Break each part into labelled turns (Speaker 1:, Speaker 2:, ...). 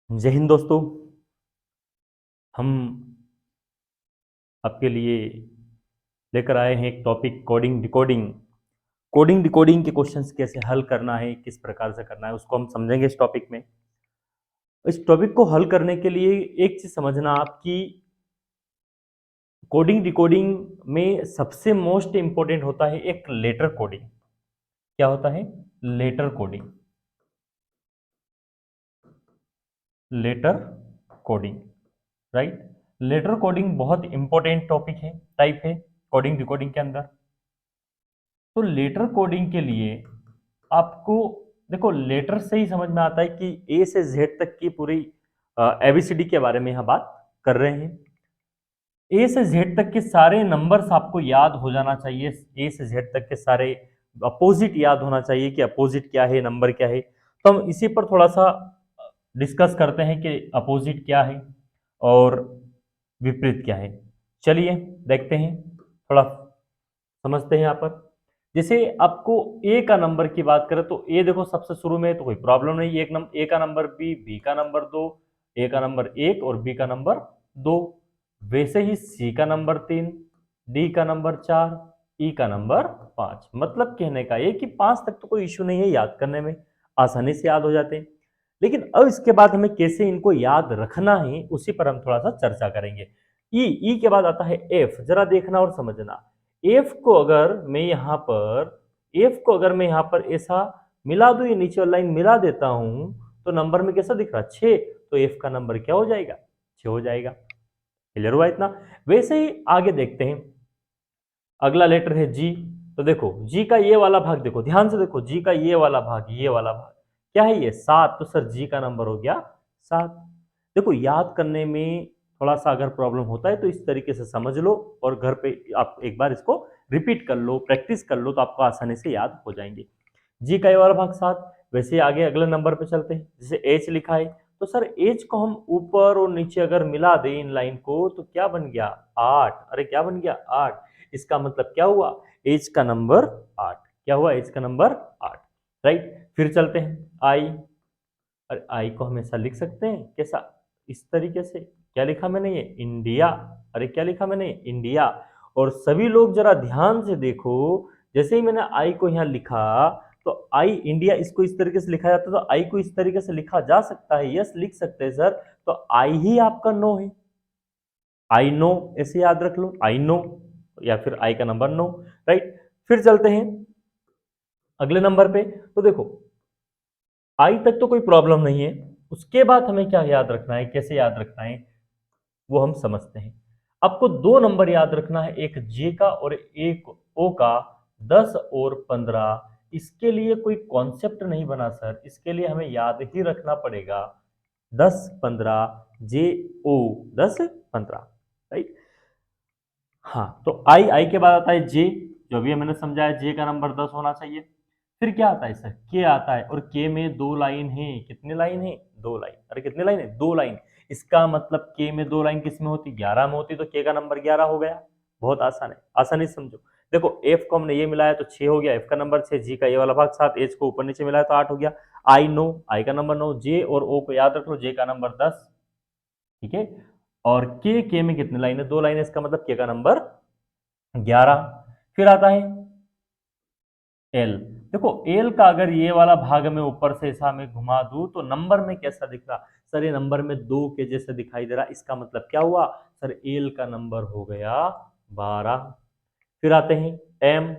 Speaker 1: जय हिंद दोस्तों। हम आपके लिए लेकर आए हैं एक topic coding decoding. Coding decoding के क्वेश्चंस कैसे हल करना है, किस प्रकार से करना है, उसको हम समझेंगे इस टॉपिक में। इस टॉपिक को हल करने के लिए एक चीज समझना आपकी, कोडिंग डिकोडिंग में सबसे मोस्ट इंपॉर्टेंट होता है एक लेटर कोडिंग। क्या होता है? Letter coding. Letter coding, right. Letter coding बहुत इंपॉर्टेंट टॉपिक है, टाइप है कोडिंग डिकोडिंग के अंदर। तो लेटर कोडिंग के लिए आपको देखो, लेटर से ही समझ में आता है कि ए से जेड तक की पूरी एबीसीडी के बारे में यहाँ बात कर रहे हैं। ए से जेड तक के सारे नंबर्स आपको याद हो जाना चाहिए। ए से जेड तक के सारे अपोजिट याद होना चाहिए कि अपोजिट क्या है, नंबर क्या है। तो हम इसी पर थोड़ा सा डिस्कस करते हैं कि अपोजिट क्या है और विपरीत क्या है। चलिए देखते हैं, थोड़ा समझते हैं यहाँ पर। जैसे आपको ए का नंबर की बात करें तो ए देखो सबसे शुरू में, तो कोई प्रॉब्लम नहीं। एक नंबर ए का नंबर बी का नंबर दो, ए का नंबर एक और बी का नंबर दो। वैसे ही सी का नंबर तीन, डी का नंबर चार, ई का नंबर पांच। मतलब कहने का ये कि पांच तक तो कोई इश्यू नहीं है, याद करने में आसानी से याद हो जाते हैं। लेकिन अब इसके बाद हमें कैसे इनको याद रखना है, उसी पर हम थोड़ा सा चर्चा करेंगे। ई के बाद आता है एफ। जरा देखना और समझना। एफ को अगर मैं यहाँ पर एफ को अगर मैं यहाँ पर ऐसा मिला दूं, ये नीचे वाली लाइन मिला देता हूं, तो नंबर में कैसा दिख रहा है? 6। तो एफ का नंबर क्या हो जाएगा? 6 हो जाएगा। क्लियर हुआ इतना? वैसे ही आगे देखते हैं। अगला लेटर है जी। तो देखो जी का ये वाला भाग, देखो ध्यान से देखो, जी का ये वाला भाग, ये वाला भाग क्या है? ये 7। तो सर जी का नंबर हो गया 7। देखो याद करने में थोड़ा सा अगर प्रॉब्लम होता है तो इस तरीके से समझ लो और घर पे आप एक बार इसको रिपीट कर लो, प्रैक्टिस कर लो, तो आपको आसानी से याद हो जाएंगे। जी का ये वाला भाग 7। वैसे ही आगे अगले नंबर पे चलते हैं। जैसे एच लिखा है, तो सर एच को हम ऊपर और नीचे अगर मिला दें इन लाइन को, तो क्या बन गया? 8। अरे क्या बन गया? 8। इसका मतलब क्या हुआ? एच का नंबर 8। क्या हुआ? एच का नंबर 8। राइट। फिर चलते हैं आई। अरे आई को हमेशा लिख सकते हैं कैसा? इस तरीके से। क्या लिखा मैंने? ये इंडिया। अरे क्या लिखा मैंने? इंडिया। और सभी लोग जरा ध्यान से देखो, जैसे ही मैंने आई को यहाँ लिखा, तो आई इंडिया, इसको इस तरीके से लिखा जाता है, तो आई को इस तरीके से लिखा जा सकता है। यस लिख सकते हैं सर। तो आई ही आपका नो है। आई नो ऐसे याद रख लो, आई नो, या फिर आई का नंबर नो। राइट। फिर चलते हैं अगले नंबर पे। तो देखो आई तक तो कोई प्रॉब्लम नहीं है। उसके बाद हमें क्या याद रखना है, कैसे याद रखना है, वो हम समझते हैं। आपको दो नंबर याद रखना है, एक जे का और एक ओ का। 10 और 15। इसके लिए कोई कॉन्सेप्ट नहीं बना सर, इसके लिए हमें याद ही रखना पड़ेगा 10 15 जे ओ। 10 15। राइट। हाँ, तो आई के बाद आता है जे। जो अभी मैंने समझाया, जे का नंबर 10 होना चाहिए। फिर क्या आता है सर? के आता है, और के में दो लाइन है। कितने लाइन है? दो लाइन। अरे कितने लाइन है? दो लाइन। इसका मतलब के में दो लाइन किस में होती? 11 में होती, तो के का नंबर 11 हो गया। बहुत आसान है, आसानी से समझो। देखो एफ को हमने ये मिलाया तो 6 हो गया, एफ का नंबर 6, जी का ये वाला भाग 7, एच को ऊपर नीचे मिलाया तो 8 हो गया। आई नो, आई का नंबर 9, जे और ओ को याद रख लो, जे का नंबर 10। ठीक है। और के में कितने लाइन है? दो लाइन है, इसका मतलब के का नंबर 11। फिर आता है एल। देखो एल का अगर ये वाला भाग में ऊपर से ऐसा मैं घुमा दूं, तो नंबर में कैसा दिख रहा? सर ये नंबर में 2 के जैसे दिखाई दे रहा। इसका मतलब क्या हुआ? सर एल का नंबर हो गया 12। फिर आते हैं एम।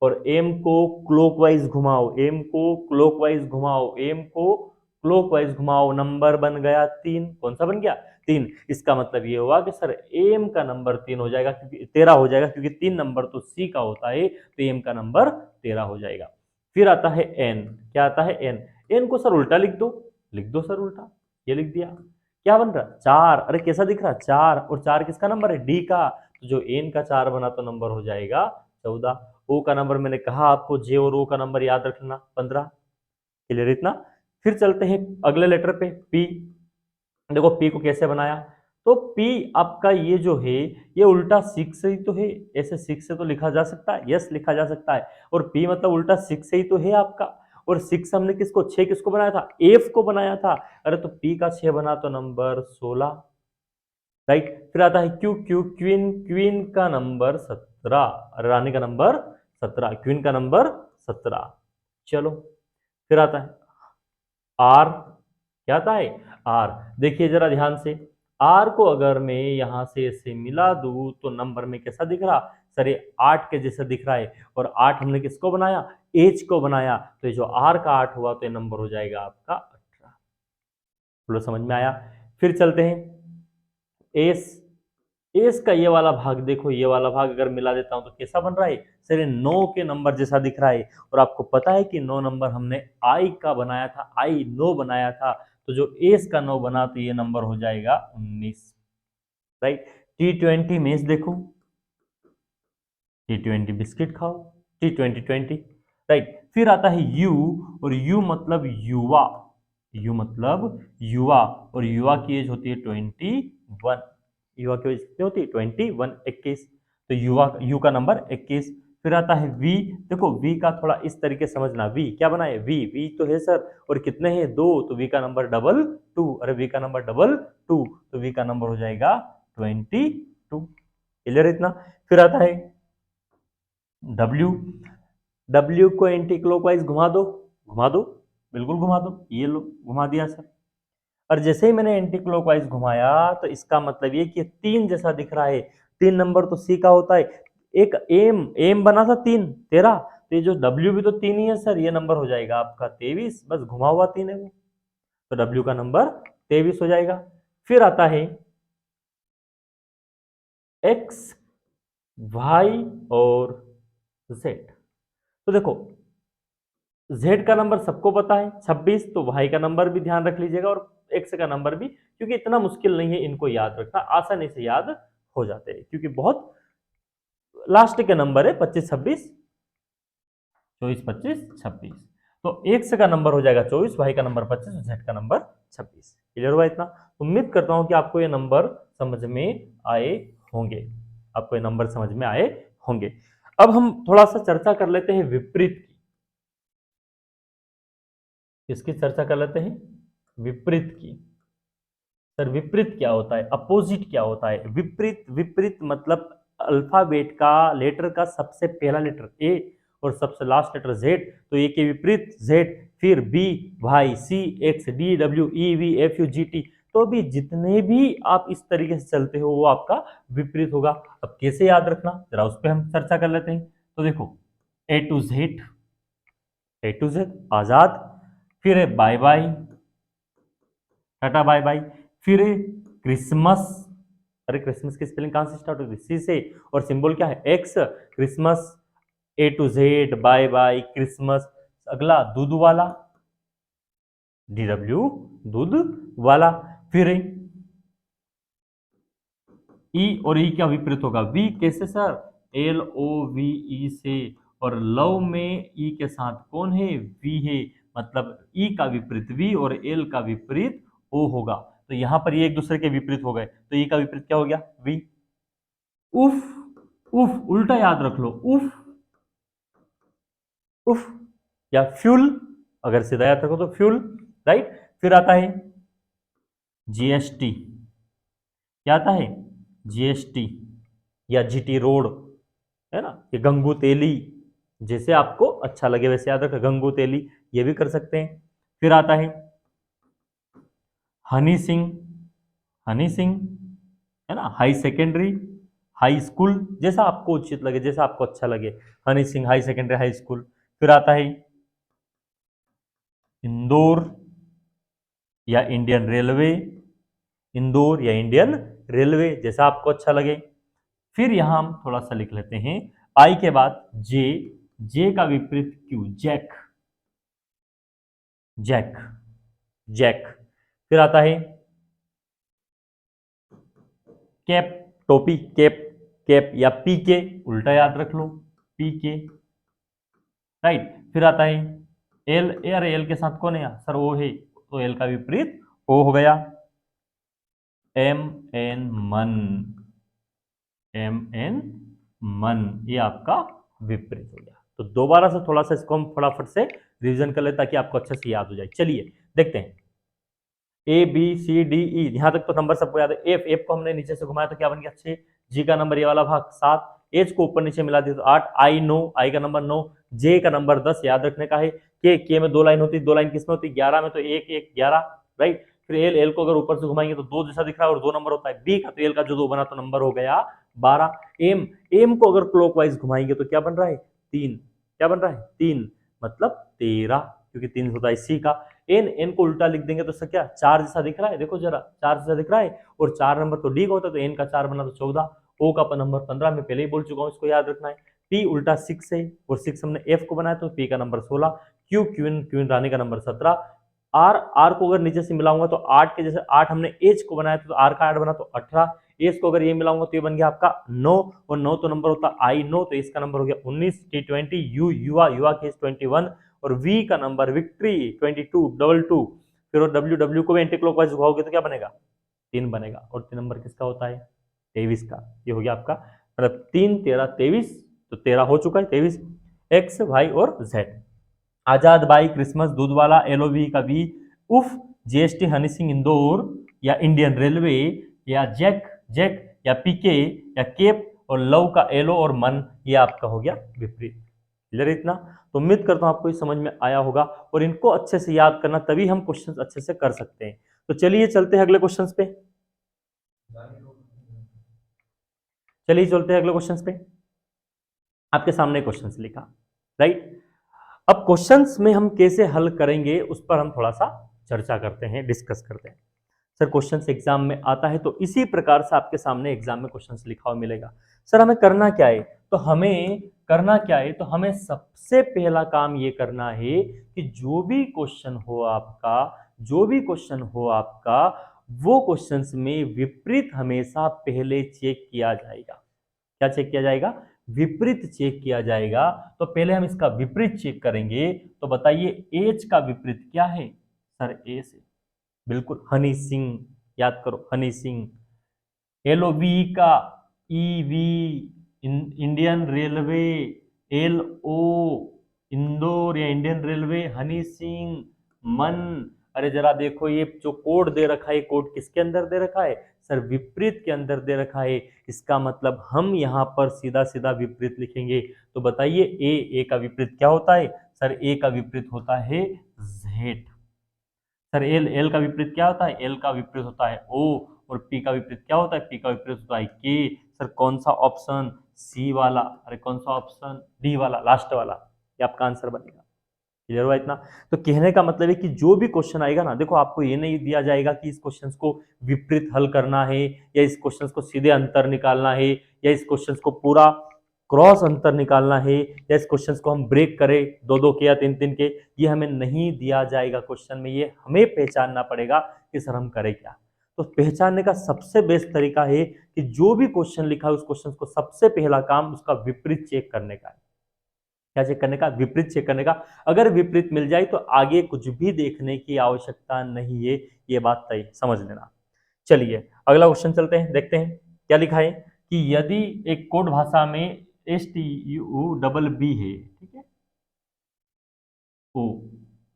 Speaker 1: और एम को क्लॉकवाइज घुमाओ, एम को क्लॉकवाइज घुमाओ, एम को क्लॉकवाइज घुमाओ, नंबर बन गया 3। कौन सा बन गया? 3। इसका मतलब ये हुआ कि सर एम का नंबर 3 हो जाएगा, क्योंकि 13 हो जाएगा, क्योंकि 3 नंबर तो सी का होता है, तो एम का नंबर 13 हो जाएगा। फिर आता है एन। क्या आता है? एन। एन को सर उल्टा लिख दो। लिख दो सर उल्टा। ये लिख दिया। क्या बन रहा? 4। अरे कैसा दिख रहा? 4। और 4 किसका नंबर है? डी का। तो जो एन का 4 बना तो नंबर हो जाएगा 14। ओ का नंबर मैंने कहा आपको, जे और ओ का नंबर याद रखना 15। क्लियर इतना? फिर चलते हैं अगले लेटर पे, पी। देखो पी को कैसे बनाया? तो पी आपका ये जो है, ये उल्टा 6 से ही तो है। ऐसे 6 से तो लिखा जा सकता है, यस लिखा जा सकता है। और पी मतलब उल्टा 6 से ही तो है आपका। और 6 हमने किसको 6 किसको बनाया था, एफ को बनाया था। अरे तो पी का 6 बना तो नंबर 16, राइट। फिर आता है क्यू, क्यू क्वीन, क्वीन का नंबर 17, रानी का नंबर 17, क्वीन का नंबर 17। चलो फिर आता है आर, क्या आता है आर। देखिए जरा ध्यान से, आर को अगर मैं यहां से ऐसे मिला दूं तो नंबर में कैसा दिख रहा, सर ये 8 के जैसा दिख रहा है, और 8 हमने किसको बनाया, एच को बनाया, तो ये जो आर का 8 हुआ तो ये नंबर हो जाएगा आपका 18। बोलो समझ में आया। फिर चलते हैं एस, एस का ये वाला भाग देखो, ये वाला भाग अगर मिला देता हूं तो कैसा बन रहा है, सर ये 9 के नंबर जैसा दिख रहा है, और आपको पता है कि 9 नंबर हमने आई का बनाया था, आई 9 बनाया था, तो जो एस का 9 बना तो ये नंबर हो जाएगा 19, राइट। T20 मैच देखो, T20 बिस्किट खाओ, T20 राइट। फिर आता है यू, और यू मतलब युवा, यू मतलब युवा, और युवा की एज होती है 21, युवा की एज कितनी होती है 21, 21, तो युवा, यू का नंबर 21। फिर आता है वी, देखो वी का थोड़ा इस तरीके समझना, वी क्या बना है, वी, वी तो है सर, और कितने हैं 2, तो वी का नंबर 22, अरे वी का नंबर 22, तो वी का नंबर हो जाएगा 22, क्लियर इतना। फिर आता है डब्ल्यू, डब्ल्यू को एंटी क्लॉकवाइज घुमा दो, घुमा दो, बिल्कुल घुमा दो, ये लो घुमा दिया सर। और जैसे ही मैंने एंटी क्लॉकवाइज घुमाया तो इसका मतलब ये कि 3 जैसा दिख रहा है, 3 नंबर तो सी का होता है। एक एम, एम बना था 3 13, तो ये जो डब्ल्यू भी तो 3 ही है सर, ये नंबर हो जाएगा आपका 23, बस घुमा हुआ 3 है वो, तो डब्ल्यू का नंबर 23 हो जाएगा। फिर आता है एक्स, वाई और जेड। तो देखो जेड का नंबर सबको पता है 26, तो वाई का नंबर भी ध्यान रख लीजिएगा, और एक्स का नंबर भी, क्योंकि इतना मुश्किल नहीं है इनको याद रखना, आसानी से याद हो जाते हैं, क्योंकि बहुत लास्ट के नंबर है 25 26, 24 25 26, तो एक्स का नंबर हो जाएगा 24, वाई का नंबर 25 और जेड का नंबर 26। क्लियर हुआ इतना। उम्मीद करता हूं कि आपको ये नंबर समझ में आए होंगे, आपको ये नंबर समझ में आए होंगे। अब हम थोड़ा सा चर्चा कर लेते हैं विपरीत की, किसकी चर्चा कर लेते हैं, विपरीत की। सर विपरीत क्या होता है, अपोजिट क्या होता है, विपरीत, विपरीत मतलब अल्फाबेट का लेटर का सबसे पहला लेटर ए और सबसे लास्ट लेटर जेड, तो ए के विपरीत जेड, फिर B, Y, C, X, D, W, E, V, F, U, G, T, तो अभी जितने भी आप इस तरीके से चलते हो वो आपका विपरीत होगा। अब कैसे याद रखना, जरा उस पर हम चर्चा कर लेते हैं। तो देखो A to Z, A to Z आजाद, फिर है बाय बाय, टाटा बाय बाय, फिर क्रिसमस, अरे क्रिसमस की स्पेलिंग कहां से स्टार्ट होती है, सी से, और सिंबल क्या है X, Christmas, A to Z, bye bye, Christmas. अगला दूध वाला, डी डब्ल्यू, दूध वाला, फिर ई, और ई क्या विपरीत होगा, वी, कैसे sir, L O V E से, और लव में ई के साथ कौन है, वी है, मतलब ई का विपरीत वी और एल का विपरीत ओ होगा, तो यहां पर ये एक दूसरे के विपरीत हो गए, तो ई का विपरीत क्या हो गया, वी। उफ, उफ उल्टा याद रख लो, उफ, उफ, या फ्यूल, अगर सीधा याद रखो तो फ्यूल, राइट। फिर आता है जीएसटी, क्या आता है जीएसटी, या जीटी रोड, है ना, ये गंगू तेली, जैसे आपको अच्छा लगे वैसे याद रखें, गंगू तेली, ये भी कर सकते हैं। फिर आता है हनी सिंह, हनी सिंह, है ना, हाई सेकेंडरी, हाई स्कूल, जैसा आपको उचित लगे, जैसा आपको अच्छा लगे, Honey Singh high secondary high school. फिर आता है इंदौर या इंडियन रेलवे, इंदौर या इंडियन रेलवे, जैसा आपको अच्छा लगे। फिर यहां हम थोड़ा सा लिख लेते हैं, आई के बाद जे, जे का विपरीत क्यू, जैक, जैक, जैक। फिर आता है कैप, टोपी, कैप, कैप, या पीके, उल्टा याद रख लो, पीके, राइट। फिर आता है एल, यार एल के साथ कौन है सर, ओ है, तो एल का विपरीत ओ हो गया। एम एन मन, एम एन मन, ये आपका विपरीत हो गया। तो दोबारा से थोड़ा सा इसको हम फटाफट से रिवीजन कर ले ताकि आपको अच्छे से याद हो जाए। चलिए देखते हैं, A B C D E, यहां तक तो नंबर सबको याद है। एफ, एफ को हमने नीचे से घुमाया तो क्या बन गया 6, जी का नंबर ये वाला भाग 7, एच को ऊपर नीचे मिला दिया तो 8, आई 9, आई का नंबर 9, जे का नंबर 10 याद रखने का है, के में 2 लाइन होती है, 2 लाइन किसमें होती है 11 में, तो 1 1 11, राइट। फिर एल, एल को अगर ऊपर से घुमाएंगे तो 2 जैसा दिख रहा है और 2 नंबर होता है। बी का तो एल का जो 2 बना तो नंबर हो गया 12। एम, एम को अगर क्लॉकवाइज घुमाएंगे तो क्या बन रहा है 3, क्या बन रहा है 3, मतलब 13, क्योंकि 3 होता है सी का। एन, एन को उल्टा लिख देंगे तो सर क्या 4 जैसा दिख रहा है, देखो जरा 4 जैसा दिख रहा है, और 4 नंबर तो डी का होता है, तो एन का 4 बना तो 14, ओ का नंबर 15 में पहले ही बोल चुका हूं, इसको याद रखना है। पी उल्टा 6 है और 6 हमने एफ को बनाया तो पी का नंबर 16, क्यू, क्वीन, क्वीन रानी का नंबर 17, आर, आर को अगर नीचे से मिलाऊंगा तो 8 के जैसे 8 हमने एच को बनाया तो आर का 8 बना तो 18, एस को अगर ये मिलाऊंगा तो ये बन गया आपका 9, और 9 तो नंबर होता आई 9, तो इसका नंबर हो गया 19, टी 20, यू युवा, युवा केस 21, और वी का नंबर विक्ट्री 22, डबल 2, फिर वो डब्ल्यू, डब्ल्यू को भी एंटी क्लॉकवाइज घुमाओगे तो क्या बनेगा 3 बनेगा, और 3 नंबर किसका होता है 23 का। ये हो गया आपका, मतलब 3 13 23, तो 13 हो चुका है 23, एक्स वाई और जेड। आजाद बाई क्रिसमस दूध वाला, एलओवी का वी, उफ, जीएसटी हनी सिंह इंदौर, या इंडियन रेलवे, या जैक, जैक, या पीके, या केप, और लव का एलो और मन, ये आपका हो गया विपरीत। क्लियर इतना? तो उम्मीद करता हूं आपको ये समझ में आया होगा, और इनको अच्छे से याद करना, तभी हम क्वेश्चंस अच्छे से कर सकते हैं। तो चलिए चलते हैं अगले क्वेश्चंस पे, चलिए चलते हैं अगले क्वेश्चंस पे। आपके सामने क्वेश्चंस लिखा, राइट। अब क्वेश्चंस में हम कैसे हल करेंगे उस पर हम थोड़ा सा चर्चा करते हैं, डिस्कस करते हैं। सर क्वेश्चंस एग्जाम में आता है तो इसी प्रकार से आपके सामने एग्जाम में क्वेश्चंस लिखा हुआ मिलेगा। सर हमें करना क्या है, तो हमें करना क्या है, तो हमें सबसे पहला काम ये करना है कि जो भी क्वेश्चन हो आपका, जो भी क्वेश्चन हो आपका, वो क्वेश्चंस में विपरीत हमेशा पहले चेक किया जाएगा। क्या चेक किया जाएगा, विपरीत चेक किया जाएगा। तो पहले हम इसका विपरीत चेक करेंगे, तो बताइए एच का विपरीत क्या है, सर ए से, बिल्कुल हनी सिंह, याद करो हनी सिंह। एलओवी का EV, Indian railway, L O Indore या इंडियन रेलवे, हनी सिंह, मन। अरे जरा देखो ये जो कोड दे रखा है, कोड किसके अंदर दे रखा है, सर विपरीत के अंदर दे रखा है। इसका मतलब हम यहां पर सीधा सीधा विपरीत लिखेंगे। तो बताइए ए का विपरीत क्या होता है, सर ए का विपरीत होता है जेड। सर एल, एल का विपरीत क्या होता है, एल का विपरीत होता है ओ, और पी का विपरीत क्या होता है, पी का विपरीत होता है के। सर कौन सा ऑप्शन, सी वाला, अरे कौन सा ऑप्शन, डी वाला, लास्ट वाला, ये आपका आंसर बनेगा। क्लियर हुआ इतना? तो कहने का मतलब है कि जो भी क्वेश्चन आएगा ना, देखो आपको ये नहीं दिया जाएगा कि इस क्वेश्चन को विपरीत हल करना है, या इस क्वेश्चन को सीधे अंतर निकालना है, या इस क्वेश्चन को पूरा क्रॉस अंतर निकालना है, या इस क्वेश्चन को हम ब्रेक करें 2-2 के या 3-3 के, ये हमें नहीं दिया जाएगा क्वेश्चन में। ये हमें पहचानना पड़ेगा कि सर हम करें क्या। तो पहचानने का सबसे बेस्ट तरीका है कि जो भी क्वेश्चन लिखा है उस क्वेश्चन को सबसे पहला काम उसका विपरीत चेक करने का है। क्या चेक करने का, विपरीत चेक करने का। अगर विपरीत मिल जाए तो आगे कुछ भी देखने की आवश्यकता नहीं है, ये बात तय समझ लेना। चलिए अगला क्वेश्चन चलते हैं, देखते हैं क्या लिखा है कि यदि एक कोड भाषा में STUBB है, ठीक है, ओ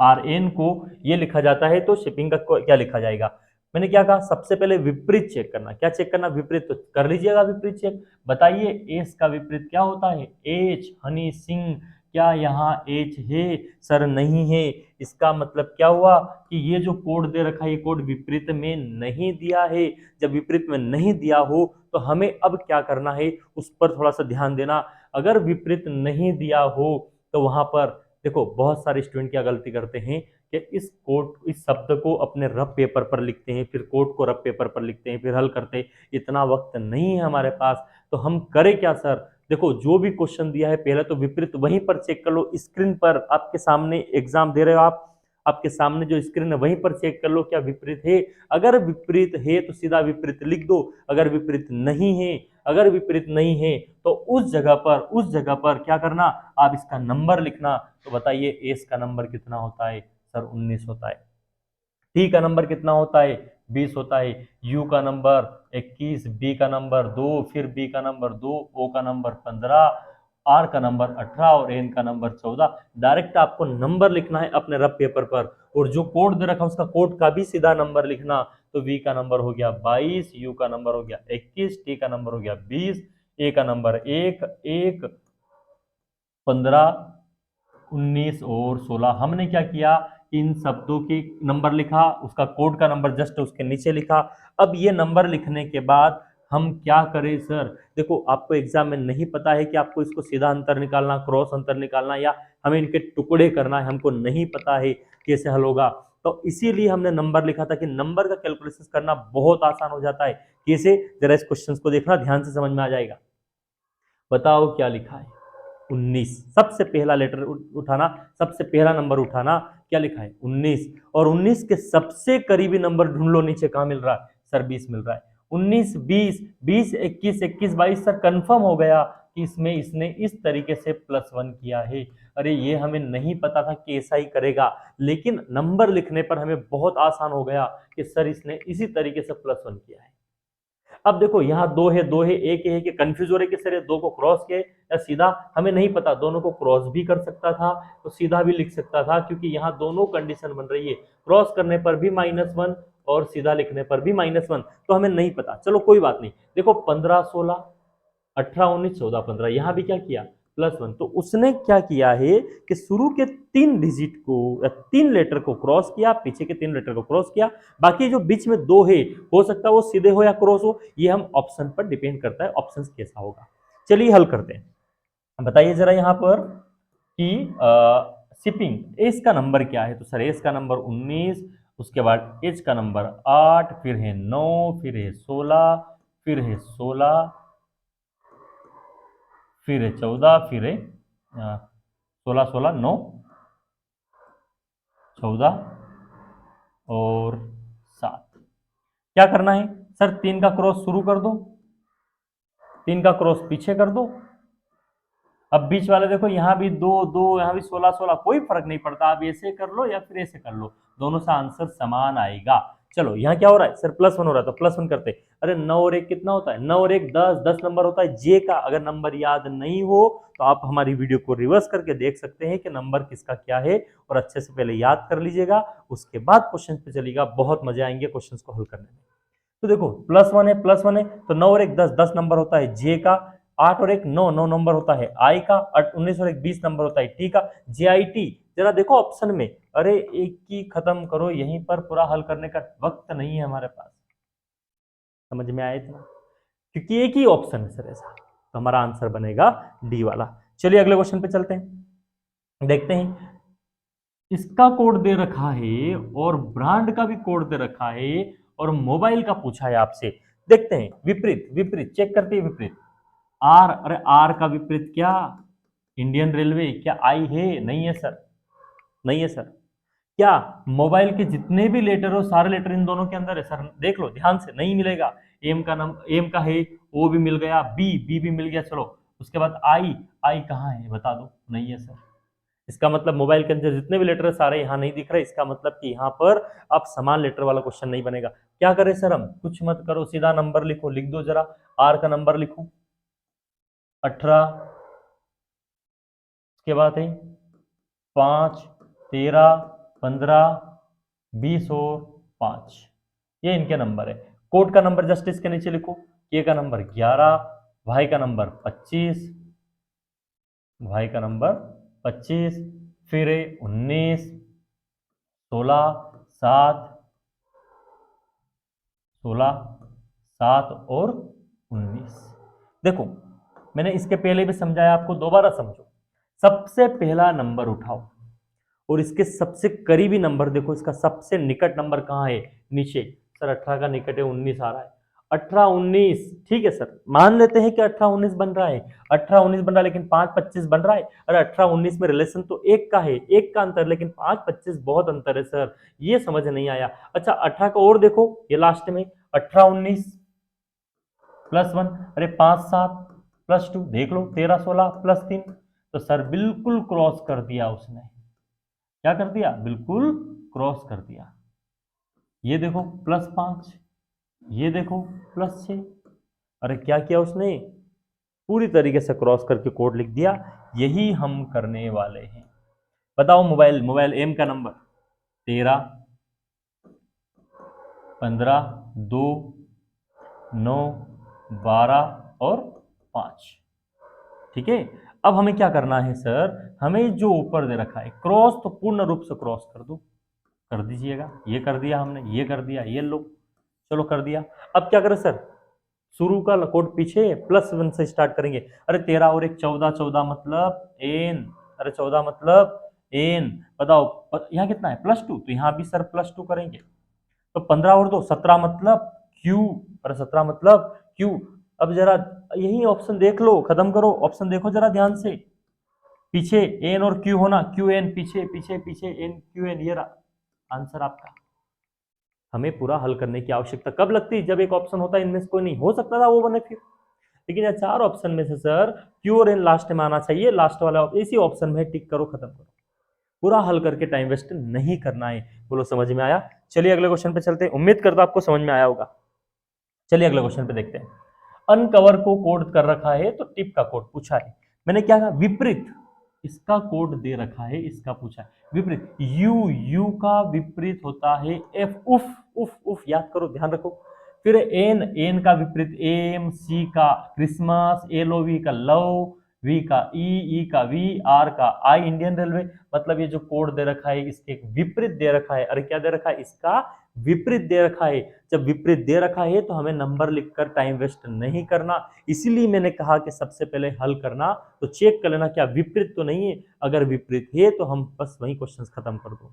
Speaker 1: आर एन को ये लिखा जाता है, तो शिपिंग का क्या लिखा जाएगा। मैंने क्या कहा, सबसे पहले विपरीत चेक करना। क्या चेक करना, विपरीत, तो कर लीजिएगा विपरीत चेक। बताइए एस का विपरीत क्या होता है, एच, हनी सिंह। क्या यहाँ एच है, सर नहीं है। इसका मतलब क्या हुआ कि ये जो कोड दे रखा है, ये कोड विपरीत में नहीं दिया है। जब विपरीत में नहीं दिया हो तो हमें अब क्या करना है, उस पर थोड़ा सा ध्यान देना। अगर विपरीत नहीं दिया हो तो वहां पर देखो बहुत सारे स्टूडेंट क्या गलती करते हैं कि इस कोड, इस शब्द को अपने रफ पेपर पर लिखते हैं, फिर कोड को रफ पेपर पर लिखते हैं, फिर हल करते हैं। इतना वक्त नहीं है हमारे पास, तो हम करें क्या सर, देखो जो भी क्वेश्चन दिया है पहले तो विपरीत वहीं पर चेक कर लो, स्क्रीन पर आपके सामने एग्जाम दे रहे हो आप, आपके सामने जो स्क्रीन है वहीं पर चेक कर लो क्या विपरीत है। अगर विपरीत है तो सीधा विपरीत लिख दो, अगर विपरीत नहीं है, अगर विपरीत नहीं है तो उस जगह पर क्या करना, आप इसका नंबर लिखना। तो बताइए एस का नंबर कितना होता है, सर 19 होता है। टी का नंबर कितना होता है, 20 होता है। यू का नंबर 21, बी का नंबर 2, फिर बी का नंबर 2, ओ का नंबर 15, आर का नंबर 18 और एन का नंबर 14। डायरेक्ट आपको नंबर लिखना है अपने रफ पेपर पर, और जो कोड दे रखा है उसका कोड का भी सीधा नंबर लिखना। तो वी का नंबर हो गया 22, यू का नंबर हो गया 21, टी का नंबर हो गया 20, ए का नंबर 1, 1, 15, 19 और 16। हमने क्या किया, इन शब्दों के नंबर लिखा, उसका कोड का नंबर जस्ट उसके नीचे लिखा। अब ये नंबर लिखने के बाद हम क्या करें सर? देखो आपको एग्जाम में नहीं पता है कि आपको इसको सीधा अंतर निकालना, क्रॉस अंतर निकालना, या हमें इनके टुकड़े करना है, हमको नहीं पता है कैसे हल होगा। तो इसीलिए हमने नंबर लिखा था कि नंबर का कैलकुलेशन करना बहुत आसान हो जाता है। कैसे? जरा इस क्वेश्चन को देखना ध्यान से, समझ में आ जाएगा। बताओ क्या लिखा है? 19। सबसे पहला लेटर उठाना, सबसे पहला नंबर उठाना, क्या लिखा है? 19। और 19 के सबसे करीबी नंबर ढूंढ लो, नीचे कहां मिल रहा है सर? 20 मिल रहा है। 19, 20, 20, 21, 21, 22 सर कंफर्म हो गया कि इसमें इसने इस तरीके से +1 किया है। अरे ये हमें नहीं पता था कि ऐसा ही करेगा, लेकिन नंबर लिखने पर हमें बहुत आसान हो गया कि सर इसने इसी तरीके से +1 किया है। अब देखो यहाँ दो है, दो है, एक है कि कंफ्यूज हो रहे कि सर ये दो को क्रॉस किया या सीधा, हमें नहीं पता। दोनों को क्रॉस भी कर सकता था तो सीधा भी लिख सकता था, क्योंकि यहाँ दोनों कंडीशन बन रही है, क्रॉस करने पर भी -1 और सीधा लिखने पर भी -1। तो हमें नहीं पता, चलो कोई बात नहीं। देखो 15, 16, 18, 19, 14, 15, यहां भी क्या किया? +1। तो उसने क्या किया है कि शुरू के 3 डिजिट को या 3 लेटर को क्रॉस किया, पीछे के 3 लेटर को क्रॉस किया, बाकी जो बीच में 2 है, हो सकता है वो सीधे हो या क्रॉस हो, ये हम ऑप्शन पर डिपेंड करता है, ऑप्शन कैसा होगा। चलिए हल करते हैं। बताइए जरा यहां पर कि शिपिंग एज का नंबर क्या है? तो सर एज का नंबर 19, उसके बाद एच का नंबर 8, फिर है 9, फिर है 16, फिर है 16, फिर है 14, फिर है 16, 16, 9, 14 और 7। क्या करना है सर? 3 का क्रॉस शुरू कर दो, 3 का क्रॉस पीछे कर दो। अब बीच वाले देखो, यहाँ भी 2, 2, यहाँ भी 16, 16, कोई फर्क नहीं पड़ता, आप ऐसे कर लो या फिर ऐसे कर लो, दोनों से आंसर समान आएगा। चलो यहाँ क्या हो रहा है सर? +1 हो रहा है, तो +1 करते। अरे 9 और 1 कितना होता है? 9 और 1 10, 10 नंबर होता है जे का। अगर नंबर याद नहीं हो तो आप हमारी वीडियो को रिवर्स करके देख सकते हैं कि नंबर किसका क्या है, और अच्छे से पहले याद कर लीजिएगा, उसके बाद क्वेश्चन पे चलिएगा, बहुत मजा आएंगे क्वेश्चन को हल करने में। तो देखो +1 है, +1 है, तो 9 और 1 10, 10 नंबर होता है जे का। 8 और 1 9, 9 नंबर होता है आई का। 19 और 1 20 नंबर होता है टी का। जे आई टी, जरा देखो ऑप्शन में। अरे एक की खत्म करो, यहीं पर पूरा हल करने का वक्त नहीं है हमारे पास। समझ में आया इतना? क्योंकि एक ही ऑप्शन है सर ऐसा, तो हमारा आंसर बनेगा डी वाला। चलिए अगले क्वेश्चन पे चलते हैं, देखते हैं। इसका कोड दे रखा है और ब्रांड का भी कोड दे रखा है, और मोबाइल का पूछा है आपसे। देखते हैं, विपरीत विपरीत चेक करते हैं। विपरीत आर, अरे आर का विपरीत क्या? Indian railway. क्या आई है? नहीं है सर, नहीं है सर। क्या मोबाइल के जितने भी लेटर हो, सारे लेटर इन दोनों के अंदर है सर? देख लो ध्यान से, नहीं मिलेगा। एम का नाम, एम का है, ओ भी मिल गया, बी, बी भी मिल गया, चलो। उसके बाद आई, आई कहाँ है बता दो? नहीं है सर। इसका मतलब मोबाइल के अंदर जितने भी लेटर है सारे यहाँ नहीं दिख रहे, इसका मतलब कि यहाँ पर अब समान लेटर वाला क्वेश्चन नहीं बनेगा। क्या करें सर हम? कुछ मत करो, सीधा नंबर लिखो, लिख दो जरा। आर का नंबर लिखो 18, उसके बाद है 5, 13, 15, 20 और 5, ये इनके नंबर है। कोड का नंबर जस्ट इसके नीचे लिखो। के का नंबर 11, भाई का नंबर 25, भाई का नंबर 25, फिर है 19, 16, 7, 16, 7 और 19। देखो मैंने इसके पहले भी समझाया आपको, दोबारा समझो। सबसे पहला नंबर उठाओ और इसके सबसे करीबी नंबर देखो, इसका सबसे निकट नंबर कहाँ है? नीचे। सर 18 का निकट है 19 आ रहा है। 18, 19, ठीक है सर, मान लेते हैं कि 18, 19 बन रहा है। 18, 19 बन रहा है, लेकिन 5, 25 बन रहा है। अरे 18, 19 में रिलेशन तो एक का है, एक का अंतर, लेकिन 5, 25 बहुत अंतर है सर, ये समझ नहीं आया। अच्छा 18 का और देखो, ये लास्ट में 18, 19 +1, अरे 5, 7 +2, देख लो 13, 16 +3। तो सर बिल्कुल क्रॉस कर दिया उसने। क्या कर दिया? बिल्कुल क्रॉस कर दिया। ये देखो +5, ये देखो +6। अरे क्या किया उसने? पूरी तरीके से क्रॉस करके कोड लिख दिया। यही हम करने वाले हैं। बताओ मोबाइल एम का नंबर 13 15 2 9 12 और 5। ठीक है, अब हमें क्या करना है सर, हमें जो ऊपर दे रखा है क्रॉस, तो पूर्ण रूप से क्रॉस कर दो, कर दीजिएगा। ये कर दिया हमने, ये कर दिया, ये लो, चलो कर दिया। अब क्या करें सर, शुरू का कोड पीछे +1 से स्टार्ट करेंगे। अरे 13 और 1 14, 14 मतलब एन, अरे 14 मतलब एन। बताओ यहाँ कितना है +2, तो यहाँ भी सर +2 करेंगे। तो 15 और 2 17 मतलब क्यू, अरे 17 मतलब क्यू। अब जरा यही ऑप्शन देख लो, खत्म करो, ऑप्शन देखो जरा ध्यान से, पीछे एन और क्यू होना, क्यू एन पीछे पीछे पीछे एन क्यू एन, ये रहा आंसर आपका। हमें पूरा हल करने की आवश्यकता कब लगती, जब एक ऑप्शन होता है इनमें से कोई नहीं हो सकता था वो बने फिर, लेकिन यह 4 ऑप्शन में से सर क्यू और एन लास्ट में आना चाहिए, लास्ट वाला इसी ऑप्शन में टिक करो, खत्म करो। पूरा हल करके टाइम वेस्ट नहीं करना है। बोलो समझ में आया? चलिए अगले क्वेश्चन पे चलते हैं, उम्मीद करता आपको समझ में आया होगा। चलिए अगले क्वेश्चन पे देखते हैं। अनकवर को कोड कर रखा है, तो टिप का कोड पूछा है। मैंने क्या कहा, विपरीत, इसका कोड दे रखा है, इसका पूछा है विपरीत। यू का विपरीत होता है एफ, उफ उफ उफ, याद करो, ध्यान रखो। फिर एन का विपरीत एम, सी का क्रिसमस, एलओवी का लव, वी का ई का वी, आर का आई इंडियन रेलवे। मतलब ये जो कोड दे रखा है इसके एक विपरीत दे रखा है। अरे क्या दे रखा है, इसका विपरीत दे रखा है। जब विपरीत दे रखा है तो हमें नंबर लिखकर टाइम वेस्ट नहीं करना। इसीलिए मैंने कहा कि सबसे पहले हल करना तो चेक कर लेना क्या विपरीत तो नहीं है। अगर विपरीत है तो हम बस वही क्वेश्चन खत्म कर दो।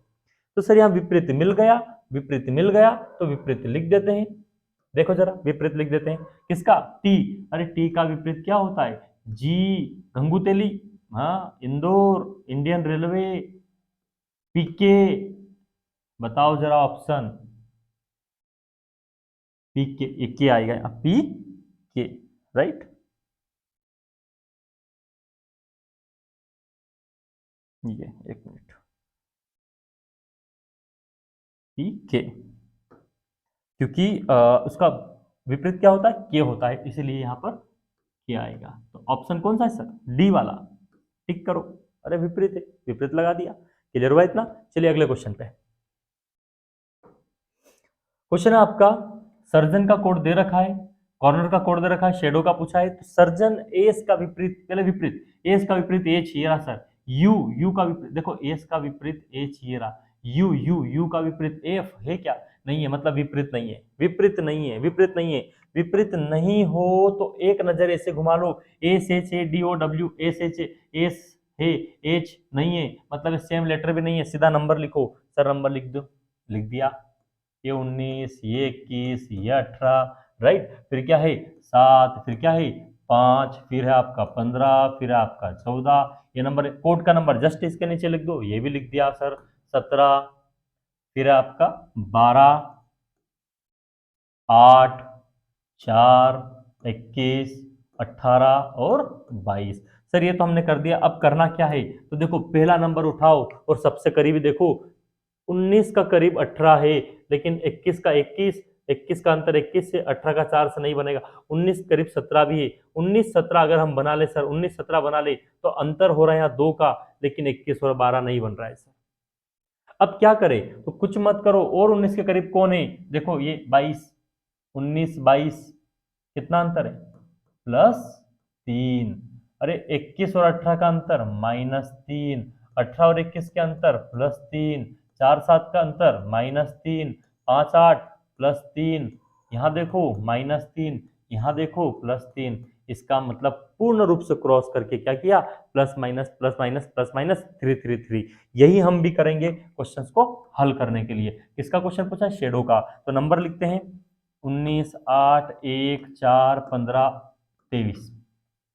Speaker 1: तो सर यहाँ विपरीत मिल गया, विपरीत मिल गया तो विपरीत लिख देते हैं। देखो जरा विपरीत लिख देते हैं किसका, टी। अरे टी का विपरीत क्या होता है, जी, गंगूतेली, हाँ, इंदौर, इंडियन रेलवे, पीके। बताओ जरा ऑप्शन, पी के आएगा, पी के, राइट। ये एक मिनट, पी के, क्योंकि उसका विपरीत क्या होता है, के होता है, इसीलिए यहां पर के आएगा। तो ऑप्शन कौन सा है सर, डी वाला, टिक करो। अरे विपरीत है, विपरीत लगा दिया। क्लियर हुआ इतना? चलिए अगले क्वेश्चन पे। क्वेश्चन है आपका, सर्जन का कोड दे रखा है, कॉर्नर का कोड दे रखा है, शेडो का पूछा है। तो सर्जन एस का विपरीत, पहले विपरीत, एस का विपरीत एच, ये रहा सर। यू का विपरीत, देखो एस का विपरीत एच, ये रहा। यू का विपरीत एफ है क्या, नहीं है, मतलब विपरीत नहीं है, विपरीत नहीं है, विपरीत नहीं है। विपरीत नहीं हो तो एक नजर ऐसे घुमा लो, S H A D O W, S H S है, एच नहीं है, मतलब सेम लेटर भी नहीं है, सीधा नंबर लिखो। सर नंबर लिख दो, लिख दिया। ये 19, ये 21, ये 18, राइट। फिर क्या है 7, फिर क्या है 5, फिर है आपका 15, फिर है आपका 14। ये नंबर कोड का नंबर जस्ट इसके नीचे लिख दो, ये भी लिख दिया सर। 17, फिर है आपका 12, 8, 4, 21, 18 और 22। सर ये तो हमने कर दिया। अब करना क्या है, तो देखो पहला नंबर उठाओ और सबसे करीबी देखो, 19 का करीब 18 है, लेकिन 21 का 21, 21 का अंतर 21 से, 18 का 4 से नहीं बनेगा। 19 करीब 17 भी है, 19 17 अगर हम बना ले सर, 19 17 बना ले तो अंतर हो रहा है यहाँ 2 का, लेकिन 21 और 12 नहीं बन रहा है सर। अब क्या करें, तो कुछ मत करो, और 19 के करीब कौन है, देखो ये 22, 19 22, कितना अंतर है, +3। अरे 21 और 18 का अंतर -3, 18 और 21 के अंतर +3, 4 7 का अंतर -3, 5 8 +3, यहाँ देखो -3, यहाँ देखो +3। इसका मतलब पूर्ण रूप से क्रॉस करके क्या किया, plus minus plus minus plus minus 3 3 3। यही हम भी करेंगे क्वेश्चंस को हल करने के लिए। किसका क्वेश्चन पूछा है, शेडो का। तो नंबर लिखते हैं 19 8 1 4 15 23,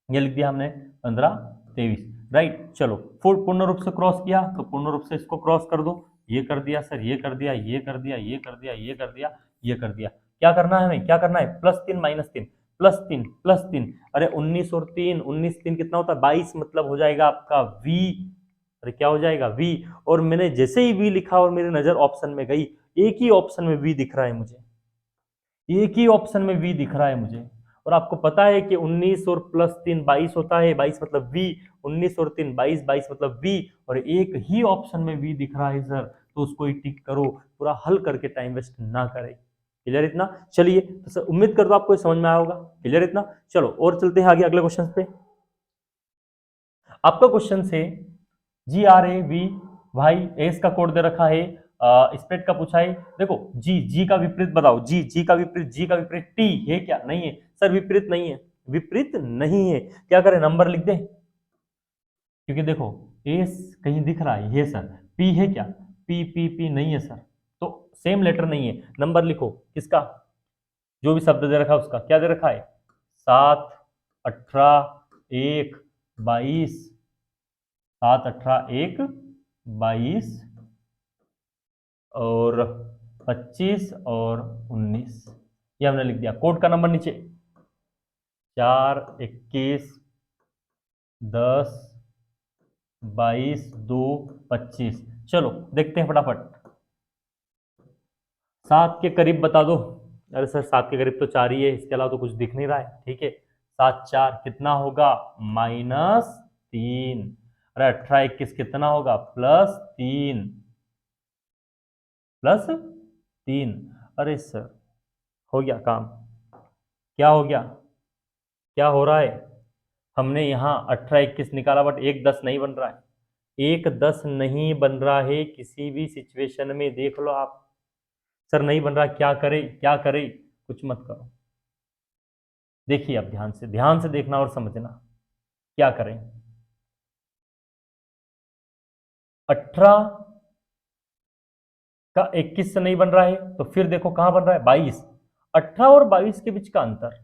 Speaker 1: ये लिख दिया हमने 15 23, राइट। चलो पूर्ण रूप से क्रॉस किया तो पूर्ण रूप से इसको क्रॉस कर दो, ये कर दिया सर, ये कर दिया, ये कर दिया, ये कर दिया, ये कर दिया, ये कर दिया। क्या करना है हमें, क्या करना है, +3 -3, +3 +3। अरे 19 और 3, 19 3 कितना होता है 22, मतलब हो जाएगा आपका V। अरे क्या हो जाएगा V। और मैंने जैसे ही V लिखा और मेरी नजर ऑप्शन में गई, एक ही ऑप्शन में V दिख रहा है मुझे, एक ही ऑप्शन में V दिख रहा है मुझे, और आपको पता है कि 19 और प्लस 3 22 होता है, 22 मतलब V, 19 और 3 22, 22 मतलब V, और एक ही ऑप्शन में V दिख रहा है सर, तो उसको ही टिक करो, पूरा हल करके टाइम वेस्ट ना करें। क्लियर इतना? चलिए, तो सर उम्मीद करता हूं आपको समझ में आया होगा। क्लियर इतना? चलो और चलते हैं आगे अगले क्वेश्चन पे। आपका क्वेश्चन से GRAV एस का कोड दे रखा है, स्प्रेड का पूछा है। देखो जी का विपरीत बताओ, जी का विपरीत टी है क्या? नहीं है सर, विपरीत नहीं है, विपरीत नहीं है। क्या करें, नंबर लिख दें? क्योंकि देखो एस कहीं दिख रहा है, ये सर पी है क्या? पी नहीं है सर, तो सेम लेटर नहीं है। नंबर लिखो किसका, जो भी शब्द दे रखा है उसका। क्या दे रखा है? 7 18 1 22, 7 18 1 22 और 25 और 19, ये हमने लिख दिया। कोड का नंबर नीचे 4 21 10 22 2 25। चलो देखते हैं फटाफट। 7 के करीब बता दो। अरे सर 7 के करीब तो 4 ही है, इसके अलावा तो कुछ दिख नहीं रहा है। ठीक है, 7 4 कितना होगा? -3। अरे 18 21 कितना होगा? +3, +3। अरे सर हो गया काम? क्या हो गया? क्या हो रहा है? हमने यहाँ 18 21 निकाला, बट 1 10 नहीं बन रहा है। 1 10 नहीं बन रहा है किसी भी सिचुएशन में, देख लो आप। सर नहीं बन रहा, क्या करे क्या करे? कुछ मत करो, देखिए अब ध्यान से देखना और समझना। क्या करें? 18 का 21 से नहीं बन रहा है, तो फिर देखो कहां बन रहा है? 22। 18 और 22 के बीच का अंतर,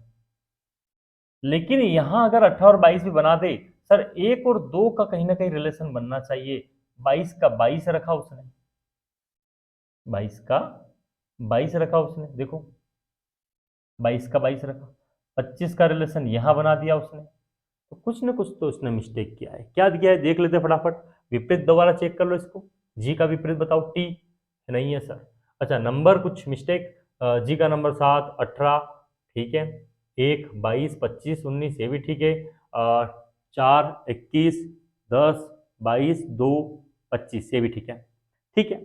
Speaker 1: लेकिन यहां अगर 18 और 22 भी बना दे सर, 1 और 2 का कहीं ना कहीं रिलेशन बनना चाहिए। 22 का 22 रखा उसने, 22 का 22 रखा उसने, देखो 22 का 22 रखा। 25 का रिलेशन यहां बना दिया उसने, तो कुछ ना कुछ तो उसने मिस्टेक किया है। क्या किया है देख लेते फटाफट। विपरीत दोबारा चेक कर लो इसको। जी का विपरीत बताओ, टी नहीं है सर। अच्छा नंबर कुछ मिस्टेक, जी का नंबर 7 18, ठीक है, 1 22 25 19, ये भी ठीक है। 4 21 10 22 2 25, ये भी ठीक है। ठीक है,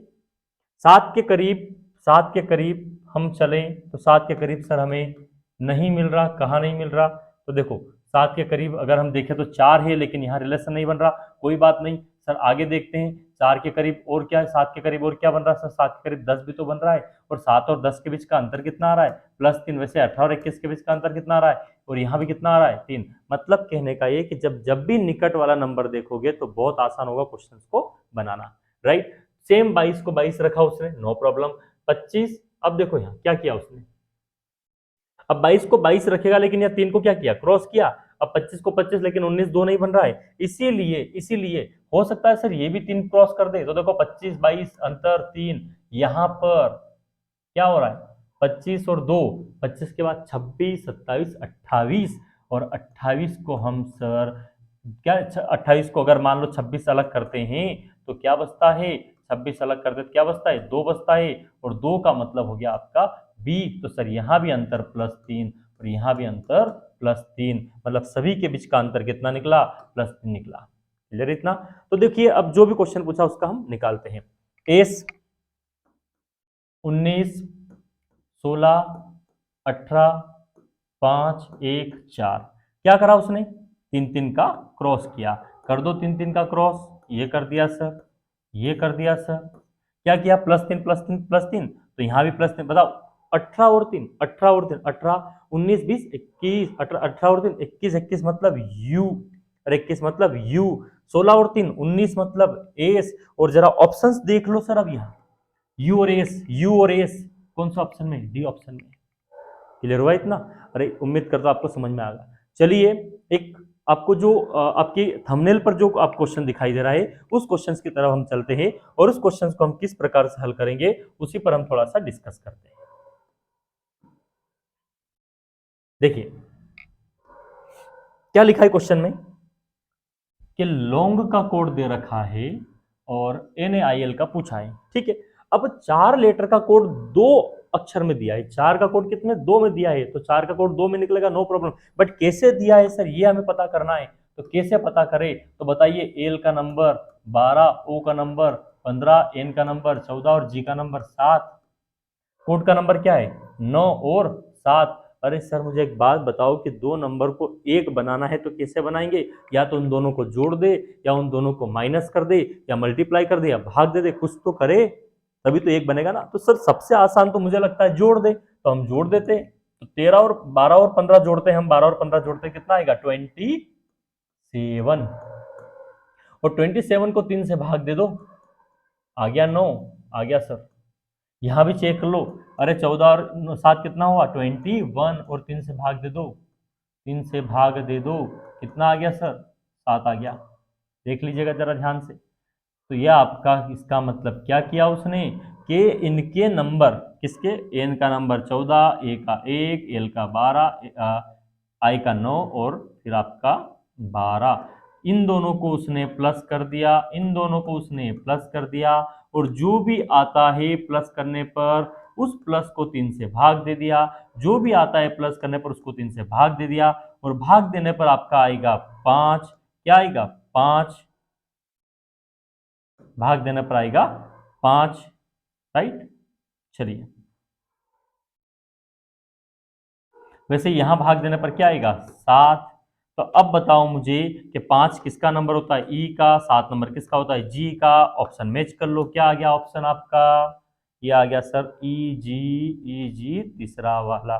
Speaker 1: 7 के करीब, 7 के करीब हम चलें तो 7 के करीब सर हमें नहीं मिल रहा। कहाँ नहीं मिल रहा? तो देखो 7 के करीब अगर हम देखें तो 4 है, लेकिन यहाँ रिलेशन नहीं बन रहा। कोई बात नहीं सर, आगे देखते हैं। 4 के करीब और क्या है? 7 के करीब और क्या बन रहा है सर? 7 के करीब 10 भी तो बन रहा है। और 7 और 10 के बीच का अंतर कितना आ रहा है? +3। वैसे 18 और 21 के बीच का अंतर कितना आ रहा है? और यहाँ भी कितना आ रहा है? 3। मतलब कहने का ये कि जब जब भी निकट वाला नंबर देखोगे तो बहुत आसान होगा क्वेश्चन को बनाना। राइट, सेम 22 को 22 रखा उसने, नो प्रॉब्लम। 25, अब देखो यहाँ क्या किया उसने। अब 22 को 22 रखेगा, लेकिन यहाँ 3 को क्या किया? क्रॉस किया। अब 25 को 25, लेकिन 19 2 नहीं बन रहा है, इसीलिए हो सकता है सर ये भी 3 क्रॉस कर दे। तो देखो 25 22 अंतर 3, यहाँ पर क्या हो रहा है? 25 और 2, 25 के बाद 26 27 28, और 28 को हम सर क्या, 28 को अगर मान लो 26 अलग करते हैं तो क्या बचता है? 26 अलग करते तो क्या बचता है? 2 बचता है, और 2 का मतलब हो गया आपका बी। तो सर यहां भी अंतर +3 और यहां भी अंतर +3, मतलब सभी के बीच का अंतर कितना निकला? +3 निकला। क्लियर इतना? तो देखिए अब जो भी क्वेश्चन पूछा उसका हम निकालते हैं। एस 19 16 18 5 1 4, क्या करा उसने? 3 3 का क्रॉस किया। कर दो 3 3 का क्रॉस, ये कर दिया सर, ये कर दिया सर। क्या किया? +3 +3 +3, तो यहां भी +3। बताओ 18 और 3 18 और 3 18, 19 20 21, 18 और 3 21 21 मतलब यू, और 21 मतलब यू। 16 और 3 19 मतलब एस। और जरा ऑप्शंस देख लो सर, अब यहाँ यू और एस, यू और एस कौन सा ऑप्शन में? डी ऑप्शन में। क्लियर हुआ इतना? अरे उम्मीद करता हूं आपको समझ में आ गया। चलिए, एक आपको जो आपकी थंबनेल पर जो आप क्वेश्चन दिखाई दे रहा है उस क्वेश्चन की तरफ हम चलते हैं, और उस क्वेश्चन को हम किस प्रकार से हल करेंगे उसी पर हम थोड़ा सा डिस्कस करते हैं। देखिए क्या लिखा है क्वेश्चन में कि लॉन्ग का कोड दे रखा है और NaIL का पूछा है। ठीक है, अब 4 लेटर का कोड 2 अक्षर में दिया है, 4 का कोड कितने 2 में दिया है, तो 4 का कोड 2 में निकलेगा, नो प्रॉब्लम। बट कैसे दिया है सर, ये हमें पता करना है। तो कैसे पता करें, तो बताइए, एल का नंबर 12, ओ का नंबर 15, एन का नंबर 14 और जी का नंबर 7। कोड का नंबर क्या है 9 और 7। अरे सर मुझे एक बात बताओ कि दो नंबर को एक बनाना है तो कैसे बनाएंगे, या तो उन दोनों को जोड़ दे, या उन दोनों को माइनस कर दे, या मल्टीप्लाई कर दे, या भाग दे, कुछ तो करे, तभी तो एक बनेगा ना। तो सर सबसे आसान तो मुझे लगता है जोड़ दे, तो हम जोड़ देते हैं। तो 13 और 12 और 15 जोड़ते हैं हम, 12 और 15 जोड़ते हैं, कितना आएगा 27। और 27 को 3 से भाग दे दो, आ गया 9, आ गया सर। यहां भी चेक कर लो, अरे 14 और 7 कितना हुआ 21, और 3 से भाग दे दो, 3 से भाग दे दो, कितना आ गया सर 7 आ गया। देख लीजिएगा जरा ध्यान से। तो यह आपका, इसका मतलब क्या किया उसने कि इनके नंबर, किसके, एन का नंबर 14, ए का 1, एल का 12, आई का 9 और फिर आपका 12, इन दोनों को उसने प्लस कर दिया, इन दोनों को उसने प्लस कर दिया, और जो भी आता है प्लस करने पर उस प्लस को 3 से भाग दे दिया, जो भी आता है प्लस करने पर उसको 3 से भाग दे दिया, और भाग देने पर आपका आएगा 5। क्या आएगा 5, भाग देने पर आएगा 5, राइट। चलिए, वैसे यहां भाग देने पर क्या आएगा 7। तो अब बताओ मुझे कि 5 किसका नंबर होता है, ई का, 7 नंबर किसका होता है, जी का। ऑप्शन मैच कर लो, क्या आ गया ऑप्शन आपका, ये आ गया सर ई जी, ई जी तीसरा वाला।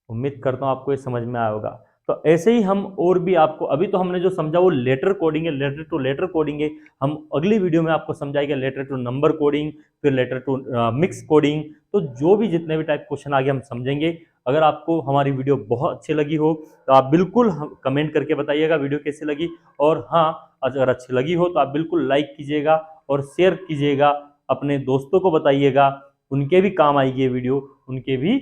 Speaker 1: उम्मीद करता हूँ आपको ये समझ में आया होगा। तो ऐसे ही हम और भी आपको, अभी तो हमने जो समझा वो लेटर कोडिंग है, लेटर टू लेटर कोडिंग है। हम अगली वीडियो में आपको समझाएंगे लेटर टू नंबर कोडिंग, फिर लेटर टू मिक्स कोडिंग। तो जो भी जितने भी टाइप क्वेश्चन आगे हम समझेंगे। अगर आपको हमारी वीडियो बहुत अच्छी लगी हो तो आप बिल्कुल कमेंट करके बताइएगा वीडियो कैसी लगी। और हाँ, अगर अच्छी लगी हो तो आप बिल्कुल लाइक कीजिएगा और शेयर कीजिएगा, अपने दोस्तों को बताइएगा, उनके भी काम आएगी ये वीडियो, उनके भी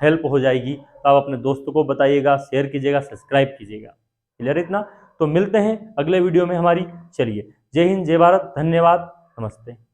Speaker 1: हेल्प हो जाएगी। तो आप अपने दोस्तों को बताइएगा, शेयर कीजिएगा, सब्सक्राइब कीजिएगा। क्लियर इतना? तो मिलते हैं अगले वीडियो में हमारी। चलिए, जय हिंद, जय भारत, धन्यवाद, नमस्ते।